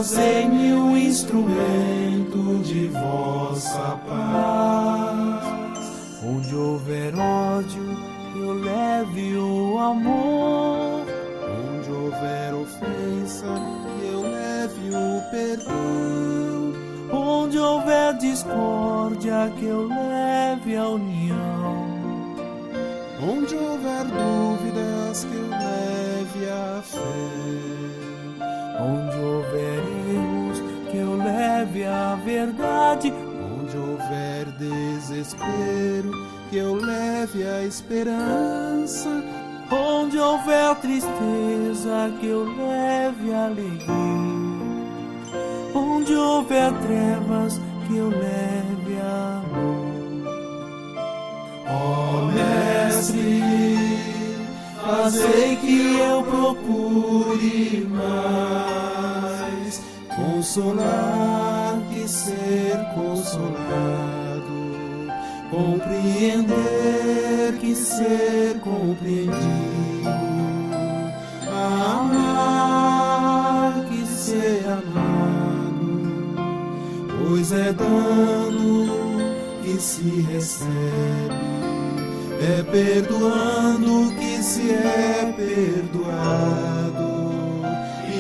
fazei-me um instrumento de vossa paz. Onde houver ódio, eu leve o amor. Onde houver ofensa, eu leve o perdão. Onde houver discórdia, que eu leve a união. Onde houver dúvidas, que eu leve a fé. Onde houver erros, que eu leve a verdade. Onde houver desespero, que eu leve a esperança. Onde houver tristeza, que eu leve a alegria. Onde houver trevas, que eu leve amor. Ó Mestre, fazei que eu procure mais consolar que ser consolado, compreender que ser compreendido, amar que ser amado, pois é dando que se recebe, é perdoando que se é perdoado,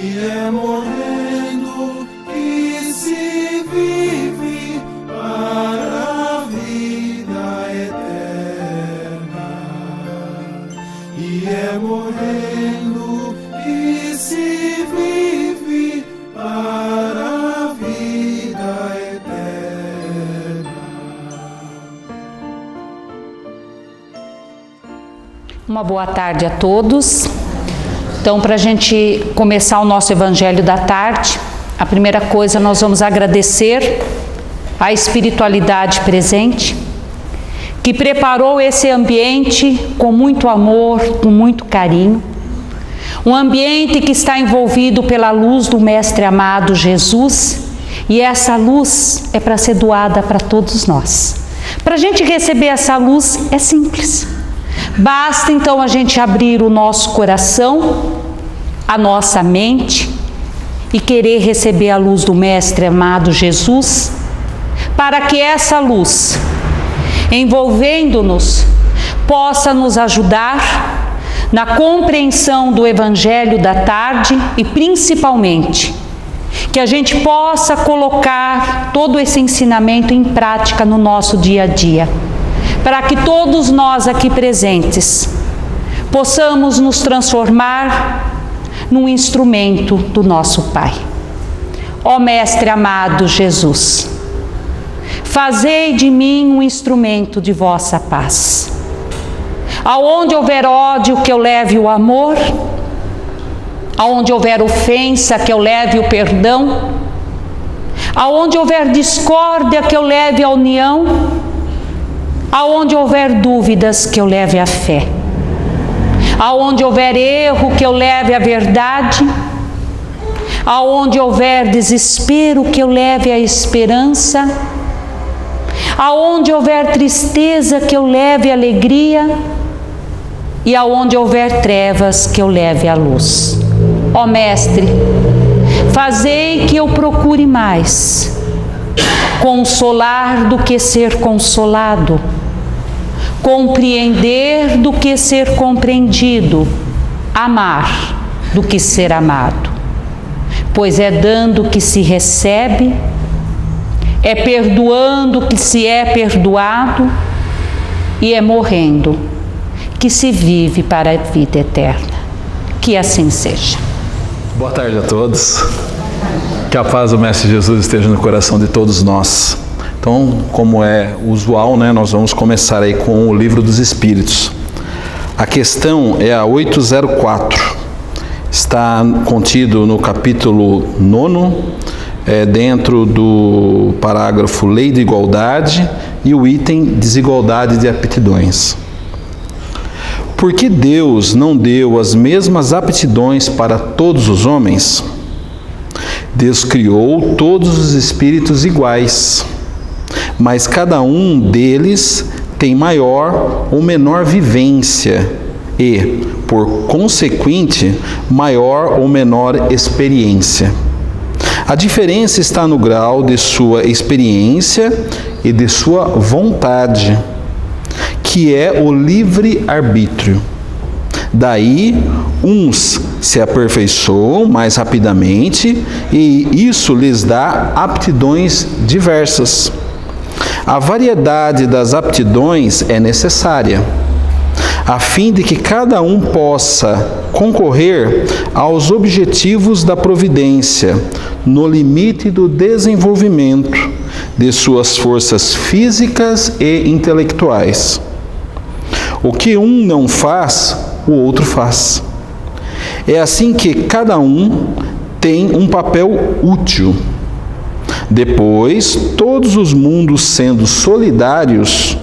e é morrendo que se vive para a vida eterna, e é morrendo que se vive para a vida eterna. Uma boa tarde a todos. Então, para a gente começar o nosso Evangelho da tarde, a primeira coisa, nós vamos agradecer a espiritualidade presente, que preparou esse ambiente com muito amor, com muito carinho. Um ambiente que está envolvido pela luz do Mestre amado Jesus, e essa luz é para ser doada para todos nós. Para a gente receber essa luz é simples. Basta então a gente abrir o nosso coração, a nossa mente e querer receber a luz do Mestre amado Jesus, para que essa luz, envolvendo-nos, possa nos ajudar na compreensão do Evangelho da tarde e principalmente que a gente possa colocar todo esse ensinamento em prática no nosso dia a dia, para que todos nós aqui presentes possamos nos transformar num instrumento do nosso Pai. Ó Mestre amado Jesus, fazei de mim um instrumento de vossa paz. Aonde houver ódio, que eu leve o amor. Aonde houver ofensa, que eu leve o perdão. Aonde houver discórdia, que eu leve a união. Aonde houver dúvidas, que eu leve a fé. Aonde houver erro, que eu leve a verdade. Aonde houver desespero, que eu leve a esperança. Aonde houver tristeza, que eu leve a alegria. E aonde houver trevas, que eu leve a luz. Ó Mestre, fazei que eu procure mais consolar do que ser consolado, compreender do que ser compreendido, amar do que ser amado, pois é dando que se recebe, é perdoando que se é perdoado e é morrendo que se vive para a vida eterna. Que assim seja. Boa tarde a todos. Que a paz do Mestre Jesus esteja no coração de todos nós. Então, como é usual, nós vamos começar aí com o Livro dos Espíritos. A questão é a 804. Está contido no capítulo 9, dentro do parágrafo Lei de Igualdade e o item Desigualdade de Aptidões. Por que Deus não deu as mesmas aptidões para todos os homens? Deus criou todos os espíritos iguais, mas cada um deles tem maior ou menor vivência e, por consequente, maior ou menor experiência. A diferença está no grau de sua experiência e de sua vontade, que é o livre-arbítrio. Daí, uns se aperfeiçoam mais rapidamente e isso lhes dá aptidões diversas. A variedade das aptidões é necessária, a fim de que cada um possa concorrer aos objetivos da providência, no limite do desenvolvimento de suas forças físicas e intelectuais. O que um não faz, o outro faz. É assim que cada um tem um papel útil. Depois, todos os mundos sendo solidários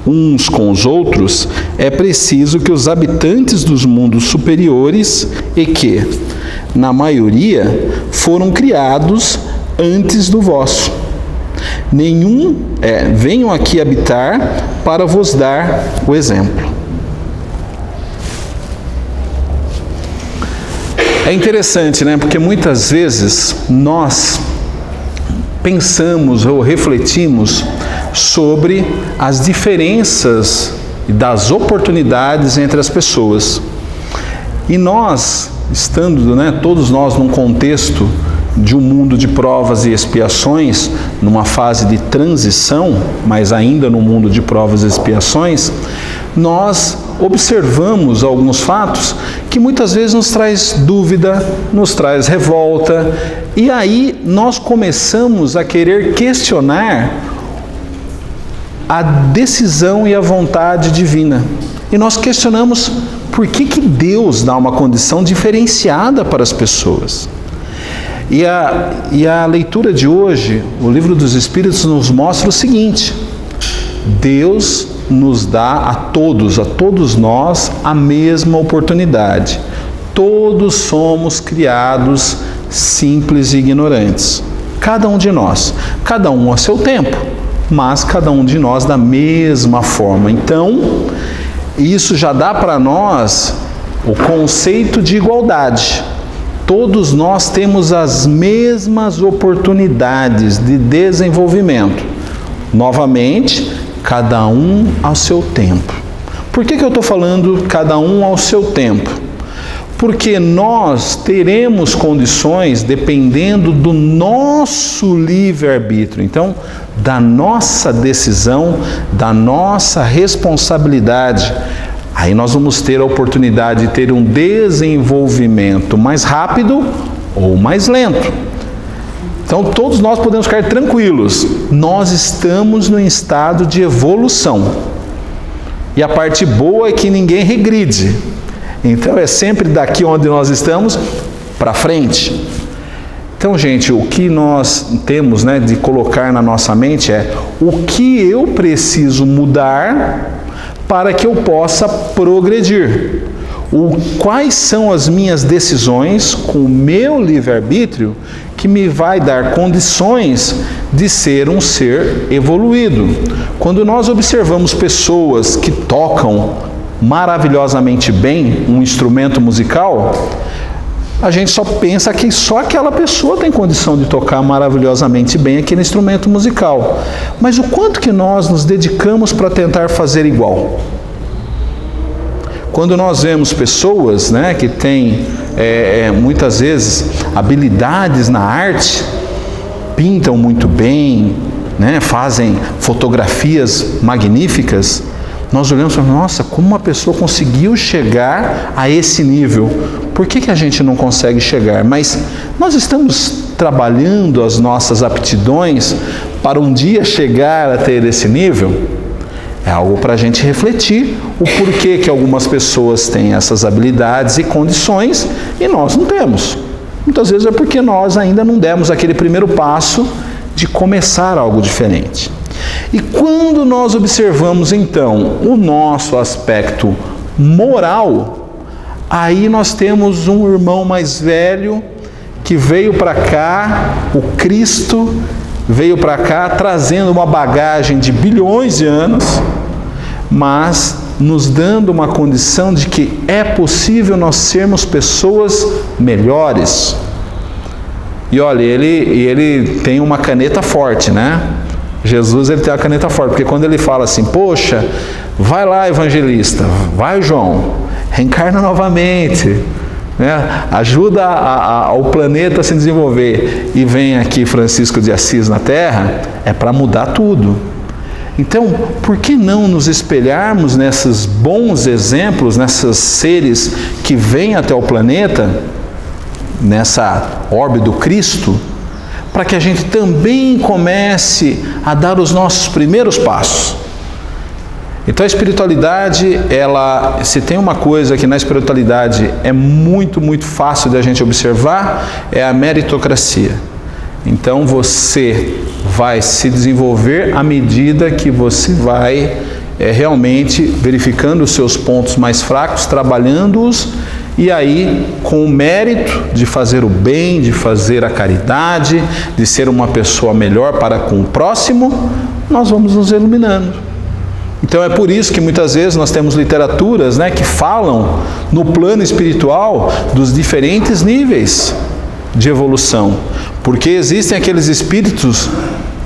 uns com os outros, é preciso que os habitantes dos mundos superiores e que, na maioria, foram criados antes do vosso. Venham aqui habitar para vos dar o exemplo. É interessante, né? Porque muitas vezes nós pensamos ou refletimos sobre as diferenças das oportunidades entre as pessoas. E nós, estando, todos nós num contexto de um mundo de provas e expiações, numa fase de transição, mas ainda no mundo de provas e expiações, nós observamos alguns fatos que muitas vezes nos traz dúvida, nos traz revolta, e aí nós começamos a querer questionar a decisão e a vontade divina. E nós questionamos por que Deus dá uma condição diferenciada para as pessoas. E a leitura de hoje, o Livro dos Espíritos, nos mostra o seguinte: Deus nos dá a todos nós, a mesma oportunidade. Todos somos criados simples e ignorantes. Cada um de nós. Cada um a seu tempo, mas cada um de nós da mesma forma. Então, isso já dá para nós o conceito de igualdade. Todos nós temos as mesmas oportunidades de desenvolvimento. Novamente, cada um ao seu tempo. Por que eu estou falando cada um ao seu tempo? Porque nós teremos condições dependendo do nosso livre-arbítrio. Então, da nossa decisão, da nossa responsabilidade. Aí nós vamos ter a oportunidade de ter um desenvolvimento mais rápido ou mais lento. Então todos nós podemos ficar tranquilos. Nós estamos num estado de evolução. E a parte boa é que ninguém regride. Então é sempre daqui onde nós estamos para frente. Então, gente, o que nós temos, de colocar na nossa mente é o que eu preciso mudar para que eu possa progredir. Quais são as minhas decisões com o meu livre-arbítrio que me vai dar condições de ser um ser evoluído. Quando nós observamos pessoas que tocam maravilhosamente bem um instrumento musical, a gente só pensa que só aquela pessoa tem condição de tocar maravilhosamente bem aquele instrumento musical. Mas o quanto que nós nos dedicamos para tentar fazer igual? Quando nós vemos pessoas que têm muitas vezes habilidades na arte, pintam muito bem, fazem fotografias magníficas, nós olhamos e falamos: nossa, como uma pessoa conseguiu chegar a esse nível? Por que a gente não consegue chegar? Mas nós estamos trabalhando as nossas aptidões para um dia chegar a ter esse nível? É algo para a gente refletir o porquê que algumas pessoas têm essas habilidades e condições e nós não temos. Muitas vezes é porque nós ainda não demos aquele primeiro passo de começar algo diferente. E quando nós observamos então o nosso aspecto moral, aí nós temos um irmão mais velho que veio para cá, o Cristo veio para cá trazendo uma bagagem de bilhões de anos, mas nos dando uma condição de que é possível nós sermos pessoas melhores. E olha, ele tem uma caneta forte, né? Jesus, ele tem uma caneta forte, porque quando ele fala assim, poxa, vai lá, evangelista, vai, João, reencarna novamente, né? Ajuda o planeta a se desenvolver, e vem aqui Francisco de Assis na Terra, é para mudar tudo. Então, por que não nos espelharmos nesses bons exemplos, nesses seres que vêm até o planeta, nessa orbe do Cristo, para que a gente também comece a dar os nossos primeiros passos? Então a espiritualidade, se tem uma coisa que na espiritualidade é muito, muito fácil de a gente observar, é a meritocracia. Então você vai se desenvolver à medida que você vai realmente verificando os seus pontos mais fracos, trabalhando-os, e aí com o mérito de fazer o bem, de fazer a caridade, de ser uma pessoa melhor para com o próximo, nós vamos nos iluminando. Então é por isso que muitas vezes nós temos literaturas, né, que falam no plano espiritual dos diferentes níveis de evolução. Porque existem aqueles espíritos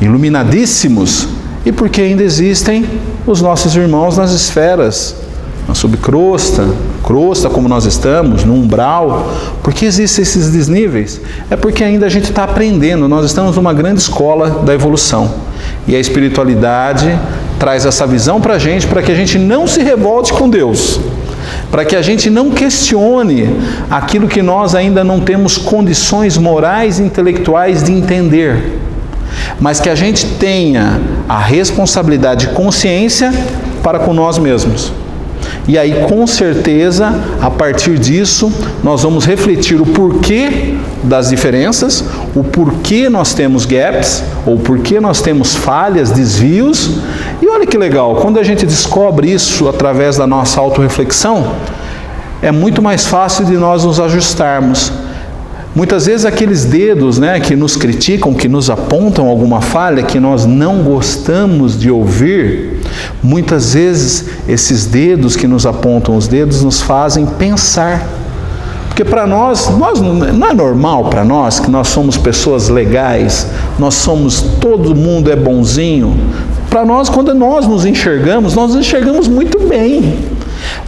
iluminadíssimos e porque ainda existem os nossos irmãos nas esferas, na subcrosta, crosta como nós estamos, no umbral. Por que existem esses desníveis? É porque ainda a gente está aprendendo, nós estamos numa grande escola da evolução. E a espiritualidade traz essa visão para que a gente não se revolte com Deus, para que a gente não questione aquilo que nós ainda não temos condições morais e intelectuais de entender, mas que a gente tenha a responsabilidade e consciência para com nós mesmos. E aí, com certeza, a partir disso, nós vamos refletir o porquê das diferenças, o porquê nós temos gaps, ou porquê nós temos falhas, desvios. E olha que legal, quando a gente descobre isso através da nossa autorreflexão, é muito mais fácil de nós nos ajustarmos. Muitas vezes aqueles dedos, né, que nos criticam, que nos apontam alguma falha, que nós não gostamos de ouvir, muitas vezes esses dedos que nos apontam os dedos nos fazem pensar. Porque para nós não é normal para nós que nós somos pessoas legais, todo mundo é bonzinho. Para nós, quando nós nos enxergamos muito bem.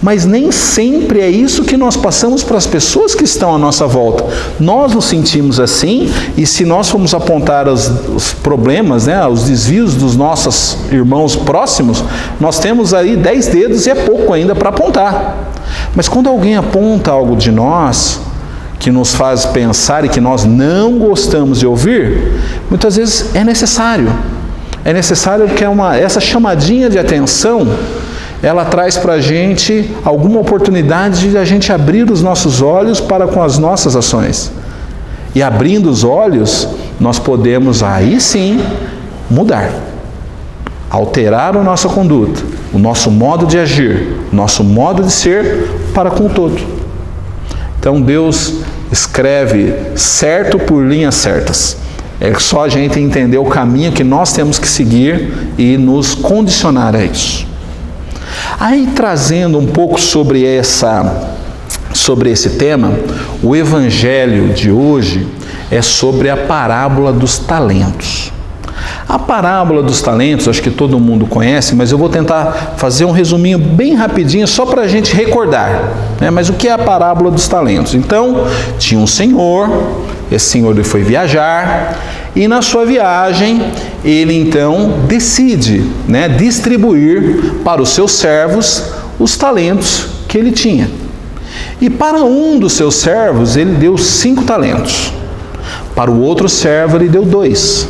Mas nem sempre é isso que nós passamos para as pessoas que estão à nossa volta. Nós nos sentimos assim, e se nós formos apontar os problemas, né, os desvios dos nossos irmãos próximos, nós temos aí 10 dedos e é pouco ainda para apontar. Mas quando alguém aponta algo de nós, que nos faz pensar e que nós não gostamos de ouvir, muitas vezes é necessário. É necessário que essa chamadinha de atenção, ela traz para a gente alguma oportunidade de a gente abrir os nossos olhos para com as nossas ações. E abrindo os olhos, nós podemos aí sim mudar, alterar a nossa conduta, o nosso modo de agir, o nosso modo de ser para com o todo. Então Deus escreve certo por linhas certas. É só a gente entender o caminho que nós temos que seguir e nos condicionar a isso. Aí, trazendo um pouco sobre esse tema, o evangelho de hoje é sobre a parábola dos talentos. A parábola dos talentos, acho que todo mundo conhece, mas eu vou tentar fazer um resuminho bem rapidinho, só para a gente recordar, né? Mas o que é a parábola dos talentos? Então, tinha um senhor, esse senhor ele foi viajar, e na sua viagem, ele então decide, né, distribuir para os seus servos os talentos que ele tinha. E para um dos seus servos, ele deu 5 talentos. Para o outro servo, ele deu 2.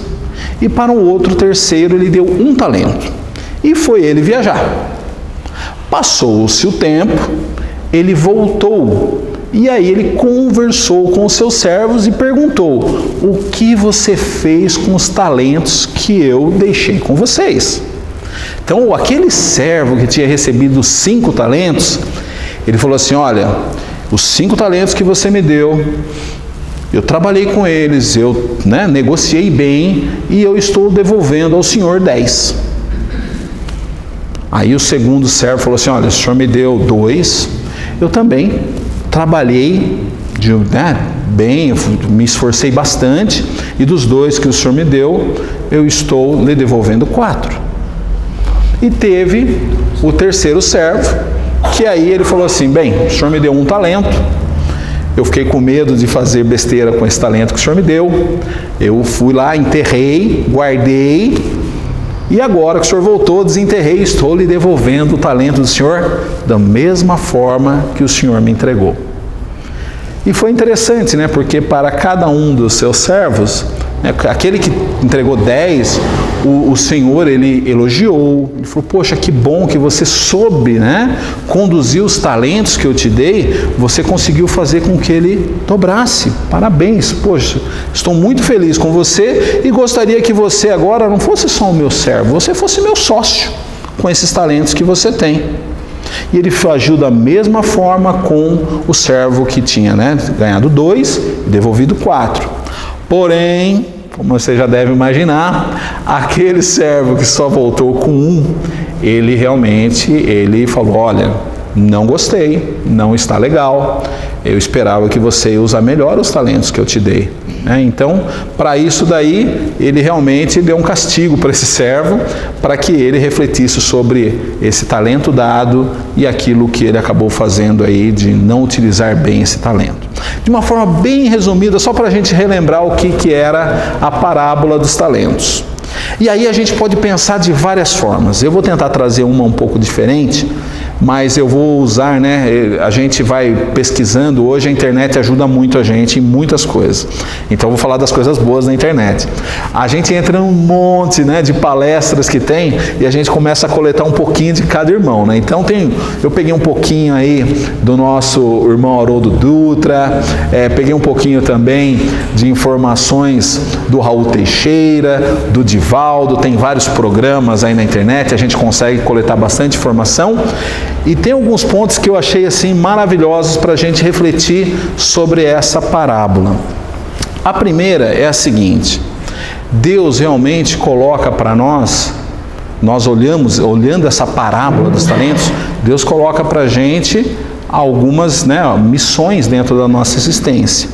E para o outro terceiro, ele deu 1 talento. E foi ele viajar. Passou-se o tempo, ele voltou. E aí ele conversou com os seus servos e perguntou: o que você fez com os talentos que eu deixei com vocês? Então, aquele servo que tinha recebido 5 talentos, ele falou assim: olha, os 5 talentos que você me deu, eu trabalhei com eles, eu negociei bem e eu estou devolvendo ao senhor 10. Aí o segundo servo falou assim: olha, o senhor me deu 2, eu também trabalhei bem, eu me esforcei bastante, e dos 2 que o Senhor me deu, eu estou lhe devolvendo 4. E teve o terceiro servo, que aí ele falou assim, bem, o Senhor me deu 1 talento, eu fiquei com medo de fazer besteira com esse talento que o Senhor me deu, eu fui lá, enterrei, guardei, e agora que o Senhor voltou, desenterrei, estou lhe devolvendo o talento do Senhor da mesma forma que o Senhor me entregou. E foi interessante, né? Porque para cada um dos seus servos, né, aquele que entregou 10, o Senhor, ele elogiou, ele falou, poxa, que bom que você soube, né, conduzir os talentos que eu te dei, você conseguiu fazer com que ele dobrasse, parabéns, poxa, estou muito feliz com você e gostaria que você agora não fosse só o meu servo, você fosse meu sócio com esses talentos que você tem. E ele agiu da mesma forma com o servo que tinha, né, ganhado 2 e devolvido 4. Porém, como você já deve imaginar, aquele servo que só voltou com 1, ele falou, olha, não gostei, não está legal, eu esperava que você ia usar melhor os talentos que eu te dei. Então, para isso daí, ele realmente deu um castigo para esse servo, para que ele refletisse sobre esse talento dado e aquilo que ele acabou fazendo aí de não utilizar bem esse talento. De uma forma bem resumida, só para a gente relembrar o que era a parábola dos talentos. E aí a gente pode pensar de várias formas. Eu vou tentar trazer uma um pouco diferente, mas eu vou usar, né, a gente vai pesquisando, hoje a internet ajuda muito a gente em muitas coisas. Então eu vou falar das coisas boas da internet. A gente entra num monte, né, de palestras que tem e a gente começa a coletar um pouquinho de cada irmão, né? Então eu peguei um pouquinho aí do nosso irmão Haroldo Dutra, peguei um pouquinho também de informações do Raul Teixeira, do Divaldo, tem vários programas aí na internet, a gente consegue coletar bastante informação. E tem alguns pontos que eu achei assim maravilhosos para a gente refletir sobre essa parábola. A primeira é a seguinte: Deus realmente coloca para nós olhando essa parábola dos talentos, Deus coloca para a gente algumas, né, missões dentro da nossa existência.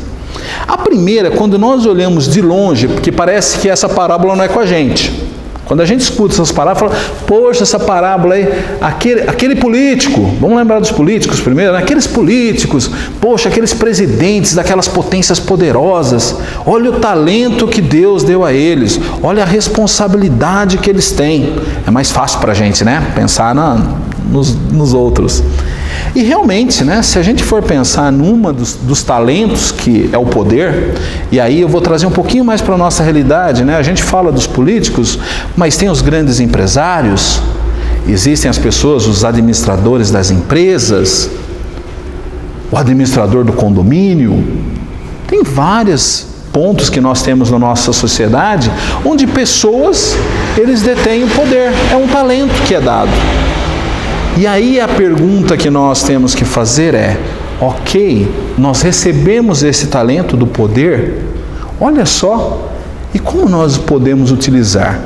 A primeira, quando nós olhamos de longe, porque parece que essa parábola não é com a gente. Quando a gente escuta essas parábolas, fala, poxa, essa parábola aí, aquele político, vamos lembrar dos políticos primeiro, né? Aqueles políticos, poxa, aqueles presidentes daquelas potências poderosas, olha o talento que Deus deu a eles, olha a responsabilidade que eles têm. É mais fácil para a gente, né? Pensar nos outros. E realmente, né, se a gente for pensar numa dos talentos que é o poder, e aí eu vou trazer um pouquinho mais para a nossa realidade, né? A gente fala dos políticos, mas tem os grandes empresários, existem as pessoas, os administradores das empresas, o administrador do condomínio, tem vários pontos que nós temos na nossa sociedade, onde pessoas, eles detêm o poder, é um talento que é dado. E aí a pergunta que nós temos que fazer é, ok, nós recebemos esse talento do poder, olha só, e como nós podemos utilizar?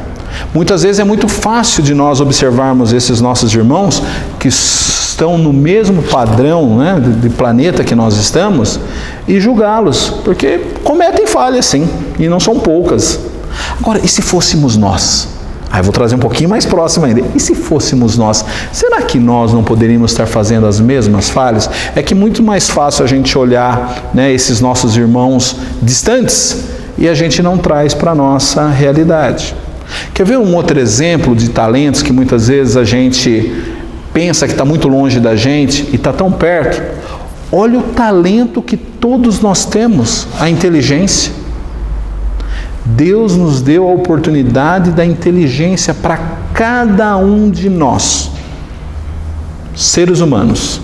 Muitas vezes é muito fácil de nós observarmos esses nossos irmãos que estão no mesmo padrão, né, de planeta que nós estamos e julgá-los, porque cometem falhas sim, e não são poucas. Agora, e se fôssemos nós? Aí eu vou trazer um pouquinho mais próximo ainda. E se fôssemos nós? Será que nós não poderíamos estar fazendo as mesmas falhas? É que é muito mais fácil a gente olhar, né, esses nossos irmãos distantes e a gente não traz para a nossa realidade. Quer ver um outro exemplo de talentos que muitas vezes a gente pensa que está muito longe da gente e está tão perto? Olha o talento que todos nós temos, a inteligência. Deus nos deu a oportunidade da inteligência para cada um de nós, seres humanos.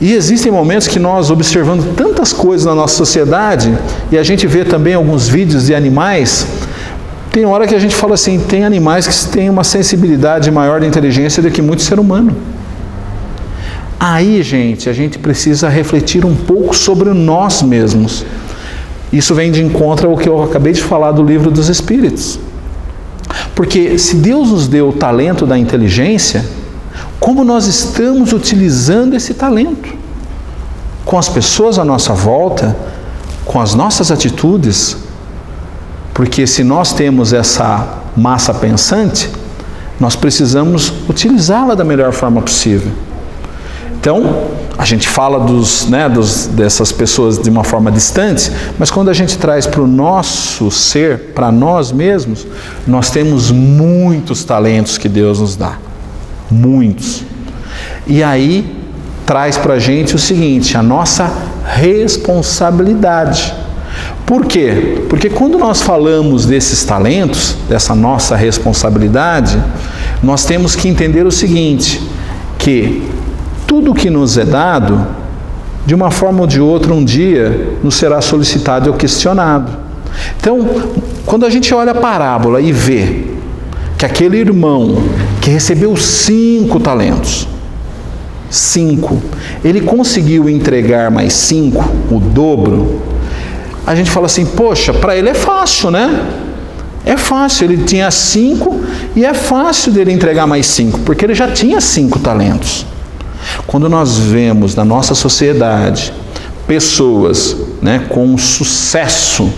E existem momentos que nós, observando tantas coisas na nossa sociedade, e a gente vê também alguns vídeos de animais, tem hora que a gente fala assim, tem animais que têm uma sensibilidade maior de inteligência do que muito ser humano. Aí, gente, a gente precisa refletir um pouco sobre nós mesmos. Isso vem de encontro ao que eu acabei de falar do Livro dos Espíritos. Porque se Deus nos deu o talento da inteligência, como nós estamos utilizando esse talento? com as pessoas à nossa volta, com as nossas atitudes, porque se nós temos essa massa pensante, nós precisamos utilizá-la da melhor forma possível. Então, a gente fala dessas pessoas de uma forma distante, mas quando a gente traz para o nosso ser, para nós mesmos, nós temos muitos talentos que Deus nos dá. Muitos. E aí, traz para a gente o seguinte, a nossa responsabilidade. Por quê? Porque quando nós falamos desses talentos, dessa nossa responsabilidade, nós temos que entender o seguinte, que tudo que nos é dado, de uma forma ou de outra, um dia, nos será solicitado ou questionado. Então, quando a gente olha a parábola e vê que aquele irmão que recebeu 5 talentos, 5, ele conseguiu entregar mais 5, o dobro, a gente fala assim, poxa, para ele é fácil, né? É fácil, ele tinha 5 e é fácil dele entregar mais 5, porque ele já tinha 5 talentos. Quando nós vemos na nossa sociedade pessoas, né, com sucesso,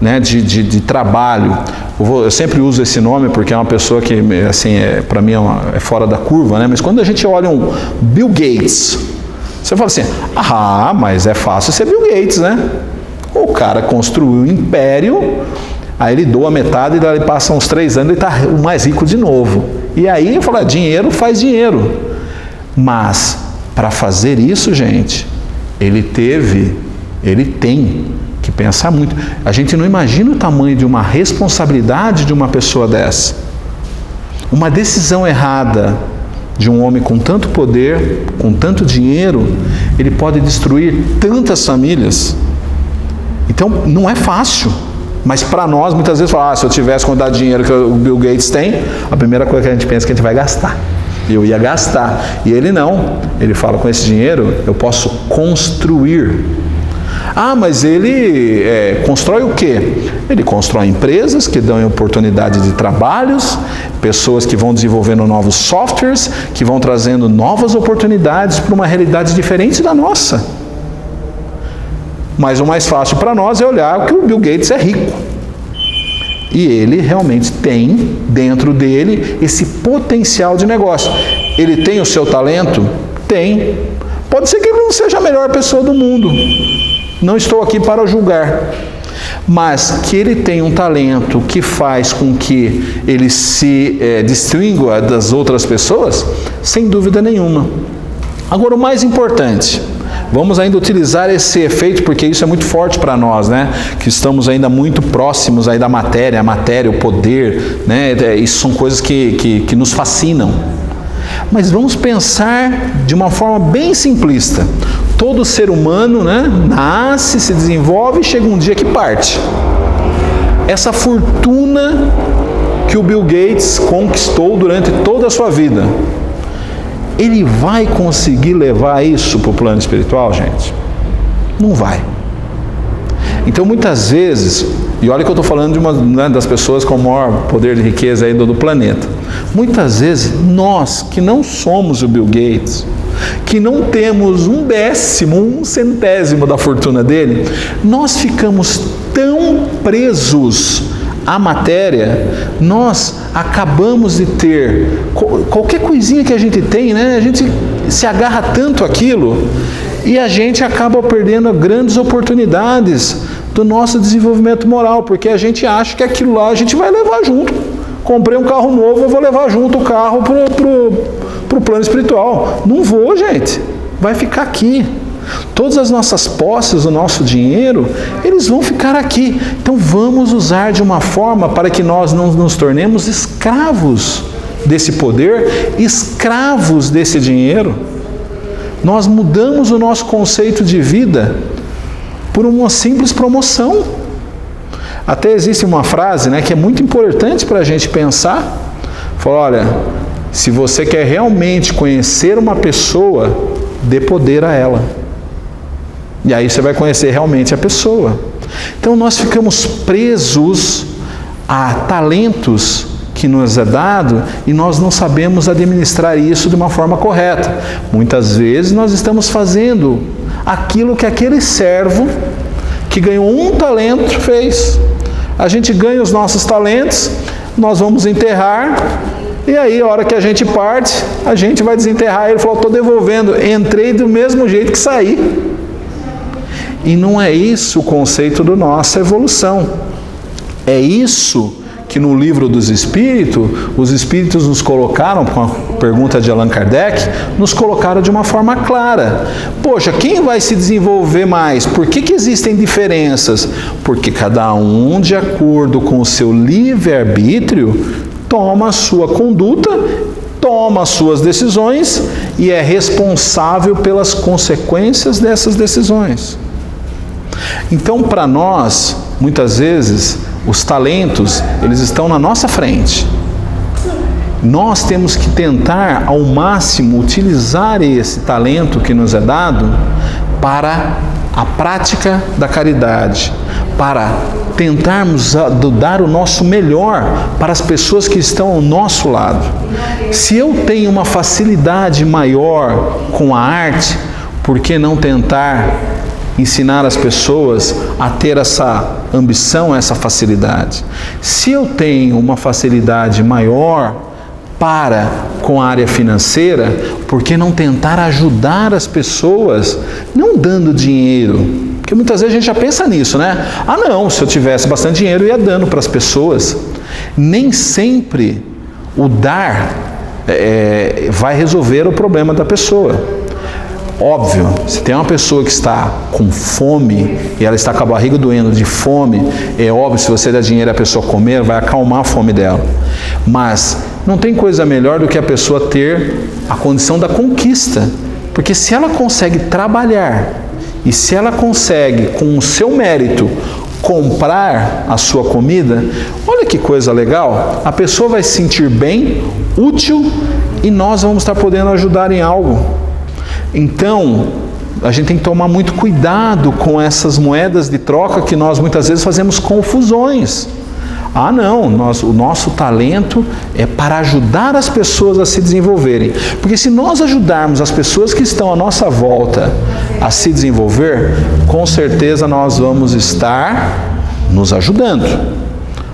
né, de trabalho, eu sempre uso esse nome porque é uma pessoa que, assim, para mim é fora da curva, né, mas quando a gente olha um Bill Gates, você fala assim, mas é fácil ser Bill Gates, né? O cara construiu um império, aí ele doa metade e daí passa uns 3 anos e está o mais rico de novo. E aí eu falo, dinheiro faz dinheiro. Mas, para fazer isso, gente, ele tem que pensar muito. A gente não imagina o tamanho de uma responsabilidade de uma pessoa dessa. Uma decisão errada de um homem com tanto poder, com tanto dinheiro, ele pode destruir tantas famílias. Então, não é fácil. Mas para nós, muitas vezes, se eu tivesse quantidade de dinheiro que o Bill Gates tem, a primeira coisa que a gente pensa é que a gente vai gastar. Eu ia gastar. E ele não. Ele fala, com esse dinheiro eu posso construir. Mas ele constrói o quê? Ele constrói empresas que dão oportunidade de trabalhos, pessoas que vão desenvolvendo novos softwares, que vão trazendo novas oportunidades para uma realidade diferente da nossa. Mas o mais fácil para nós é olhar que o Bill Gates é rico. E ele realmente tem dentro dele esse potencial de negócio. Ele tem o seu talento? Tem. Pode ser que ele não seja a melhor pessoa do mundo. Não estou aqui para julgar. Mas que ele tem um talento que faz com que ele se distingua das outras pessoas, sem dúvida nenhuma. Agora, o mais importante, vamos ainda utilizar esse efeito, porque isso é muito forte para nós, né? Que estamos ainda muito próximos aí da matéria, o poder, né? Isso são coisas que nos fascinam. Mas vamos pensar de uma forma bem simplista. Todo ser humano, né, nasce, se desenvolve e chega um dia que parte. Essa fortuna que o Bill Gates conquistou durante toda a sua vida, ele vai conseguir levar isso para o plano espiritual, gente? Não vai. Então, muitas vezes, e olha que eu estou falando de uma das pessoas com o maior poder de riqueza aí do planeta. Muitas vezes, nós que não somos o Bill Gates, que não temos 1/10, 1/100 da fortuna dele, nós ficamos tão presos à matéria, nós acabamos de ter, qualquer coisinha que a gente tem, né? A gente se agarra tanto àquilo e a gente acaba perdendo grandes oportunidades do nosso desenvolvimento moral, porque a gente acha que aquilo lá a gente vai levar junto. Comprei um carro novo, eu vou levar junto o carro pro plano espiritual. Não vou, gente. Vai ficar aqui. Todas as nossas posses, o nosso dinheiro, eles vão ficar aqui. Então vamos usar de uma forma para que nós não nos tornemos escravos desse poder, escravos desse dinheiro. Nós mudamos o nosso conceito de vida por uma simples promoção. Até existe uma frase, né, que é muito importante para a gente pensar. Fala, olha, se você quer realmente conhecer uma pessoa, dê poder a ela. E aí você vai conhecer realmente a pessoa. Então nós ficamos presos a talentos que nos é dado e nós não sabemos administrar isso de uma forma correta. Muitas vezes nós estamos fazendo aquilo que aquele servo que ganhou um talento fez. A gente ganha os nossos talentos, nós vamos enterrar, e aí a hora que a gente parte, a gente vai desenterrar. Ele falou, estou devolvendo, entrei do mesmo jeito que saí. E não é isso o conceito da nossa evolução. É isso que no livro dos Espíritos, os Espíritos nos colocaram, com a pergunta de Allan Kardec, nos colocaram de uma forma clara. Poxa, quem vai se desenvolver mais? Por que existem diferenças? Porque cada um, de acordo com o seu livre-arbítrio, toma a sua conduta, toma as suas decisões e é responsável pelas consequências dessas decisões. Então, para nós, muitas vezes, os talentos, eles estão na nossa frente. Nós temos que tentar, ao máximo, utilizar esse talento que nos é dado para a prática da caridade, para tentarmos dar o nosso melhor para as pessoas que estão ao nosso lado. Se eu tenho uma facilidade maior com a arte, por que não tentar ensinar as pessoas a ter essa ambição, essa facilidade? Se eu tenho uma facilidade maior com a área financeira, por que não tentar ajudar as pessoas, não dando dinheiro? Porque muitas vezes a gente já pensa nisso, né? Ah não, se eu tivesse bastante dinheiro eu ia dando para as pessoas. Nem sempre o dar vai resolver o problema da pessoa. Óbvio, se tem uma pessoa que está com fome e ela está com a barriga doendo de fome, é óbvio, se você der dinheiro a pessoa comer, vai acalmar a fome dela. Mas não tem coisa melhor do que a pessoa ter a condição da conquista. Porque se ela consegue trabalhar e se ela consegue, com o seu mérito, comprar a sua comida, olha que coisa legal, a pessoa vai se sentir bem, útil, e nós vamos estar podendo ajudar em algo. Então, a gente tem que tomar muito cuidado com essas moedas de troca que nós muitas vezes fazemos confusões. Ah não, o nosso talento é para ajudar as pessoas a se desenvolverem. Porque se nós ajudarmos as pessoas que estão à nossa volta a se desenvolver, com certeza nós vamos estar nos ajudando.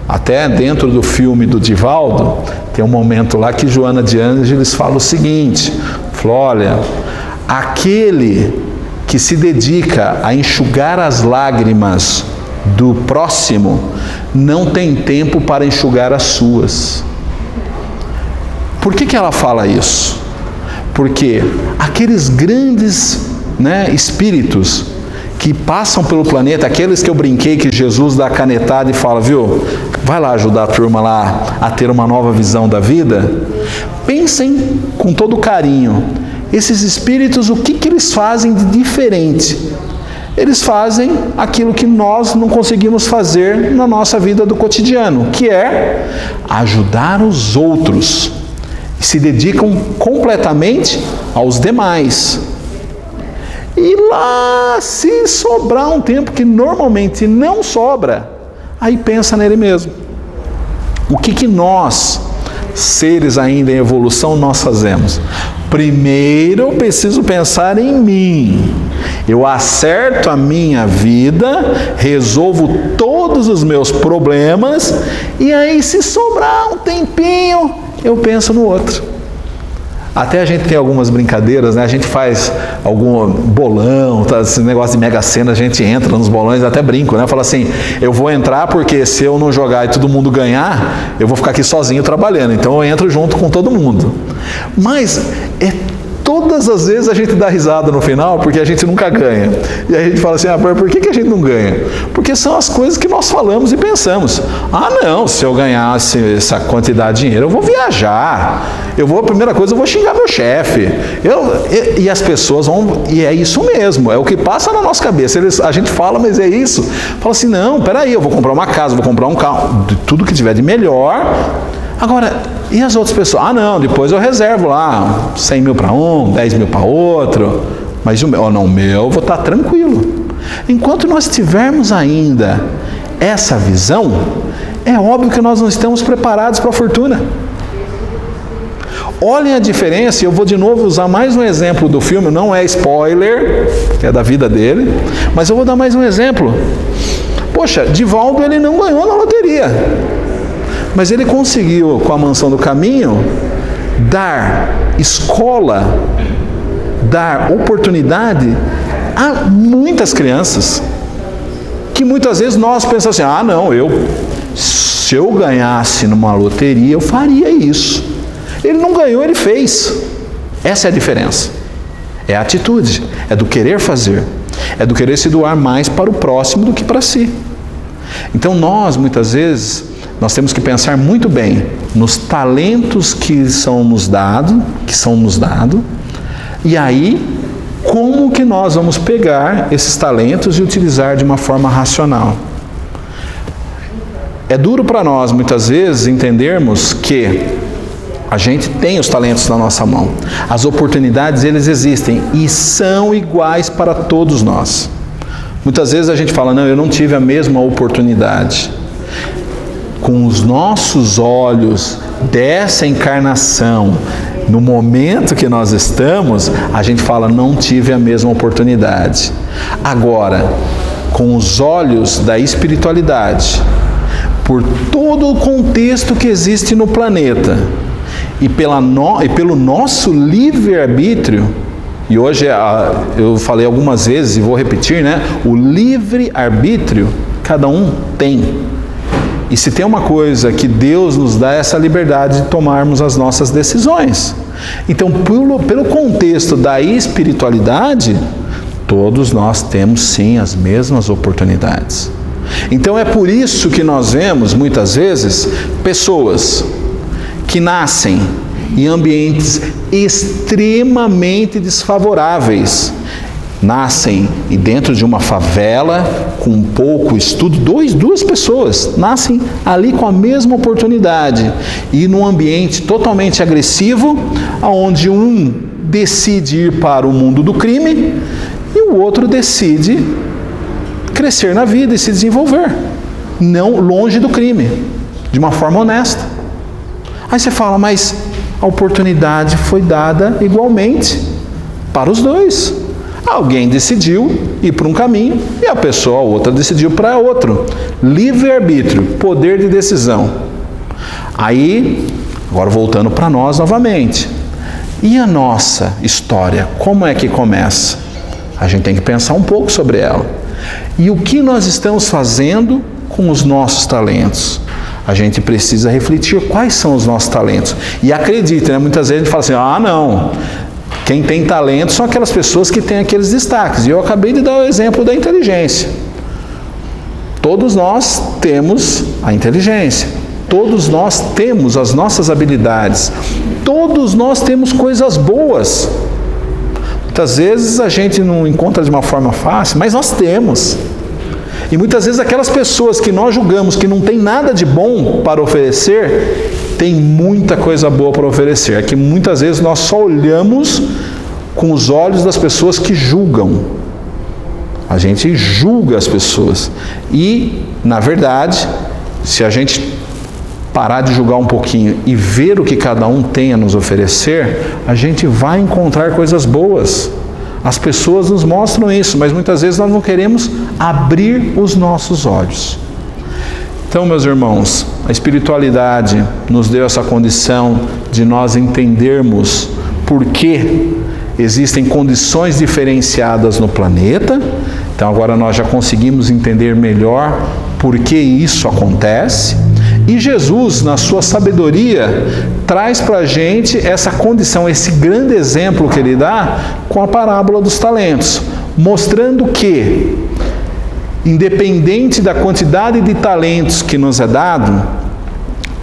Até dentro do filme do Divaldo, tem um momento lá que Joana de Ângeles fala o seguinte, falou, olha, aquele que se dedica a enxugar as lágrimas do próximo, não tem tempo para enxugar as suas. Por que ela fala isso? Porque aqueles grandes espíritos que passam pelo planeta, aqueles que eu brinquei que Jesus dá a canetada e fala, viu, vai lá ajudar a turma lá a ter uma nova visão da vida, pensem com todo carinho, esses espíritos, o que eles fazem de diferente? Eles fazem aquilo que nós não conseguimos fazer na nossa vida do cotidiano, que é ajudar os outros. E se dedicam completamente aos demais. E lá, se sobrar um tempo que normalmente não sobra, aí pensa nele mesmo. O que nós, seres ainda em evolução, nós fazemos? Primeiro eu preciso pensar em mim. Eu acerto a minha vida, resolvo todos os meus problemas, e aí se sobrar um tempinho, eu penso no outro. Até a gente tem algumas brincadeiras, né? A gente faz algum bolão, esse negócio de Mega Sena, a gente entra nos bolões, até brinco, né? Fala assim, eu vou entrar porque se eu não jogar e todo mundo ganhar, eu vou ficar aqui sozinho trabalhando, então eu entro junto com todo mundo. Mas todas as vezes a gente dá risada no final porque a gente nunca ganha. E aí a gente fala assim, por que a gente não ganha? Porque são as coisas que nós falamos e pensamos. Ah não, se eu ganhasse essa quantidade de dinheiro, eu vou viajar. A primeira coisa, eu vou xingar meu chefe. E as pessoas vão... E é isso mesmo, é o que passa na nossa cabeça. A gente fala, mas é isso. Fala assim, não, peraí, eu vou comprar uma casa, vou comprar um carro, tudo que tiver de melhor. Agora, e as outras pessoas? Ah não, depois eu reservo lá 100 mil para um, 10 mil para outro, mas o meu, eu vou estar tranquilo. Enquanto nós tivermos ainda essa visão, é óbvio que nós não estamos preparados para a fortuna. Olhem a diferença, e eu vou de novo usar mais um exemplo do filme, não é spoiler, que é da vida dele, mas eu vou dar mais um exemplo. Poxa, Divaldo ele não ganhou na loteria, mas ele conseguiu, com a Mansão do Caminho, dar escola, dar oportunidade a muitas crianças, que muitas vezes nós pensamos assim, não, se eu ganhasse numa loteria, eu faria isso. Ele não ganhou, ele fez. Essa é a diferença. É a atitude, é do querer fazer, é do querer se doar mais para o próximo do que para si. Então nós, muitas vezes, nós temos que pensar muito bem nos talentos que são nos dados, e aí, como que nós vamos pegar esses talentos e utilizar de uma forma racional. É duro para nós, muitas vezes, entendermos que a gente tem os talentos na nossa mão. As oportunidades, eles existem e são iguais para todos nós. Muitas vezes a gente fala, não, eu não tive a mesma oportunidade. Com os nossos olhos dessa encarnação, no momento que nós estamos, a gente fala, não tive a mesma oportunidade. Agora, com os olhos da espiritualidade, por todo o contexto que existe no planeta, e pelo nosso livre-arbítrio, e hoje eu falei algumas vezes e vou repetir, né? O livre-arbítrio, cada um tem. E se tem uma coisa que Deus nos dá, é essa liberdade de tomarmos as nossas decisões. Então, pelo contexto da espiritualidade, todos nós temos sim as mesmas oportunidades. Então é por isso que nós vemos, muitas vezes, pessoas que nascem em ambientes extremamente desfavoráveis. Nascem e dentro de uma favela, com pouco estudo, duas pessoas nascem ali com a mesma oportunidade e num ambiente totalmente agressivo, onde um decide ir para o mundo do crime e o outro decide crescer na vida e se desenvolver, não longe do crime, de uma forma honesta. Aí você fala, mas a oportunidade foi dada igualmente para os dois. Alguém decidiu ir para um caminho e a outra decidiu para outro. Livre-arbítrio, poder de decisão. Aí, agora voltando para nós novamente. E a nossa história, como é que começa? A gente tem que pensar um pouco sobre ela. E o que nós estamos fazendo com os nossos talentos? A gente precisa refletir quais são os nossos talentos. E acredite, né? Muitas vezes a gente fala assim, não, quem tem talento são aquelas pessoas que têm aqueles destaques. E eu acabei de dar o exemplo da inteligência. Todos nós temos a inteligência. Todos nós temos as nossas habilidades. Todos nós temos coisas boas. Muitas vezes a gente não encontra de uma forma fácil, mas nós temos. E muitas vezes aquelas pessoas que nós julgamos que não tem nada de bom para oferecer, tem muita coisa boa para oferecer. É que muitas vezes nós só olhamos com os olhos das pessoas que julgam. A gente julga as pessoas. E, na verdade, se a gente parar de julgar um pouquinho e ver o que cada um tem a nos oferecer, a gente vai encontrar coisas boas. As pessoas nos mostram isso, mas muitas vezes nós não queremos abrir os nossos olhos. Então, meus irmãos, a espiritualidade nos deu essa condição de nós entendermos por que existem condições diferenciadas no planeta. Então, agora nós já conseguimos entender melhor por que isso acontece. E Jesus, na sua sabedoria, traz para a gente essa condição, esse grande exemplo que ele dá com a parábola dos talentos, mostrando que, independente da quantidade de talentos que nos é dado,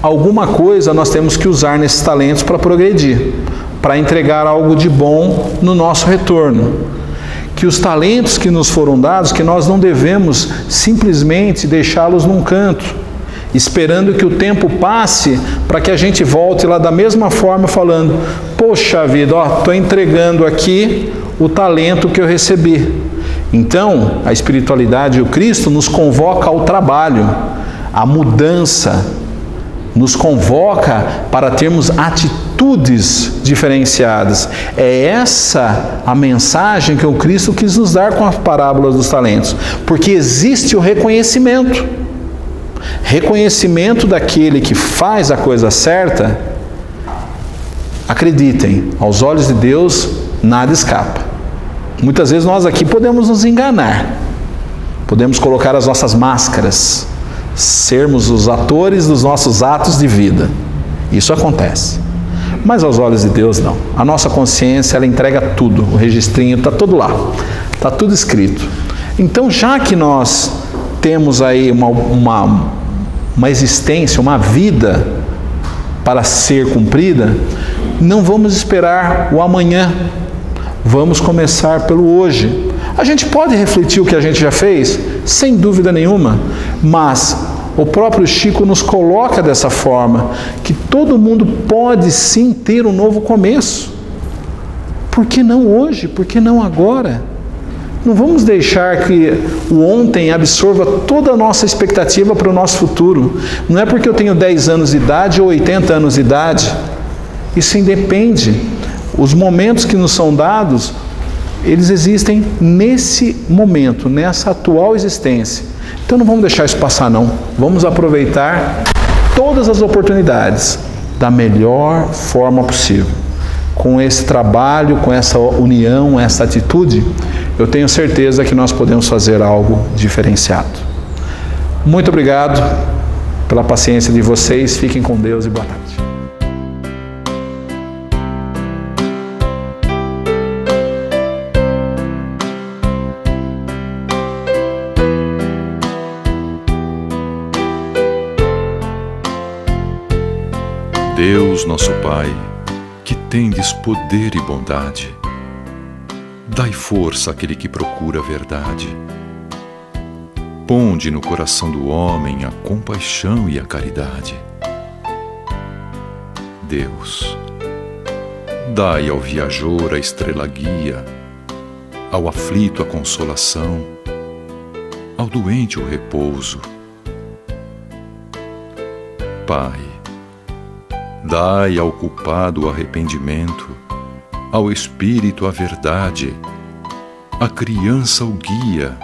alguma coisa nós temos que usar nesses talentos para progredir, para entregar algo de bom no nosso retorno. Que os talentos que nos foram dados, que nós não devemos simplesmente deixá-los num canto, esperando que o tempo passe para que a gente volte lá da mesma forma falando, poxa vida, estou entregando aqui o talento que eu recebi. Então, a espiritualidade e o Cristo nos convoca ao trabalho, à mudança, nos convoca para termos atitude atitudes diferenciadas. É essa a mensagem que o Cristo quis nos dar com as parábolas dos talentos. Porque existe o reconhecimento. Reconhecimento daquele que faz a coisa certa. Acreditem, aos olhos de Deus, nada escapa. Muitas vezes nós aqui podemos nos enganar. Podemos colocar as nossas máscaras. Sermos os atores dos nossos atos de vida. Isso acontece. Mas aos olhos de Deus, não. A nossa consciência, ela entrega tudo. O registrinho está todo lá. Está tudo escrito. Então, já que nós temos aí uma existência, uma vida para ser cumprida, não vamos esperar o amanhã. Vamos começar pelo hoje. A gente pode refletir o que a gente já fez? Sem dúvida nenhuma. Mas o próprio Chico nos coloca dessa forma, que todo mundo pode sim ter um novo começo. Por que não hoje? Por que não agora? Não vamos deixar que o ontem absorva toda a nossa expectativa para o nosso futuro. Não é porque eu tenho 10 anos de idade ou 80 anos de idade. Isso independe. Os momentos que nos são dados, eles existem nesse momento, nessa atual existência. Então não vamos deixar isso passar não. Vamos aproveitar todas as oportunidades da melhor forma possível. Com esse trabalho, com essa união, essa atitude, eu tenho certeza que nós podemos fazer algo diferenciado. Muito obrigado pela paciência de vocês. Fiquem com Deus e boa tarde. Deus, nosso Pai, que tendes poder e bondade, dai força àquele que procura a verdade. Ponde no coração do homem a compaixão e a caridade. Deus, dai ao viajor a estrela guia, ao aflito a consolação, ao doente o repouso. Pai, dai ao culpado o arrependimento, ao espírito a verdade, à criança o guia,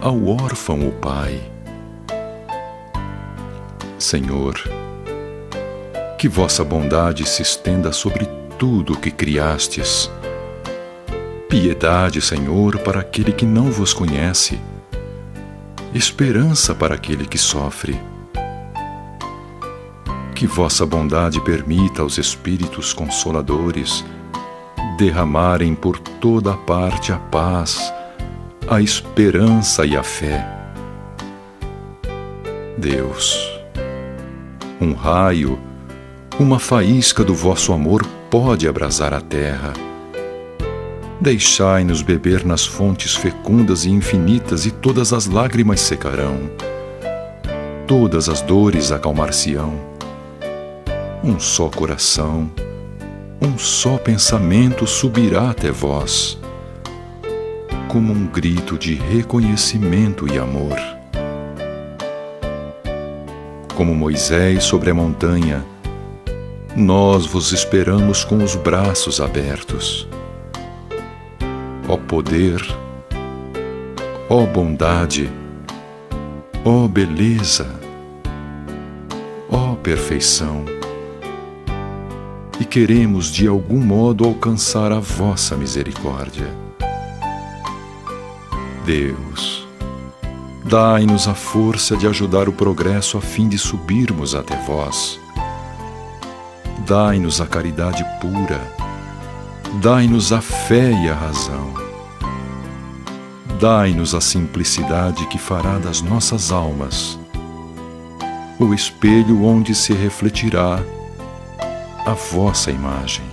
ao órfão o pai. Senhor, que vossa bondade se estenda sobre tudo o que criastes. Piedade, Senhor, para aquele que não vos conhece, esperança para aquele que sofre. Que vossa bondade permita aos Espíritos Consoladores derramarem por toda a parte a paz, a esperança e a fé. Deus, um raio, uma faísca do vosso amor pode abrasar a terra. Deixai-nos beber nas fontes fecundas e infinitas, e todas as lágrimas secarão, todas as dores acalmar-se-ão. Um só coração, um só pensamento subirá até vós, como um grito de reconhecimento e amor. Como Moisés sobre a montanha, nós vos esperamos com os braços abertos. Ó poder, ó bondade, ó beleza, ó perfeição. E queremos de algum modo alcançar a vossa misericórdia. Deus, dai-nos a força de ajudar o progresso a fim de subirmos até vós. Dai-nos a caridade pura, dai-nos a fé e a razão. Dai-nos a simplicidade que fará das nossas almas o espelho onde se refletirá a vossa imagem.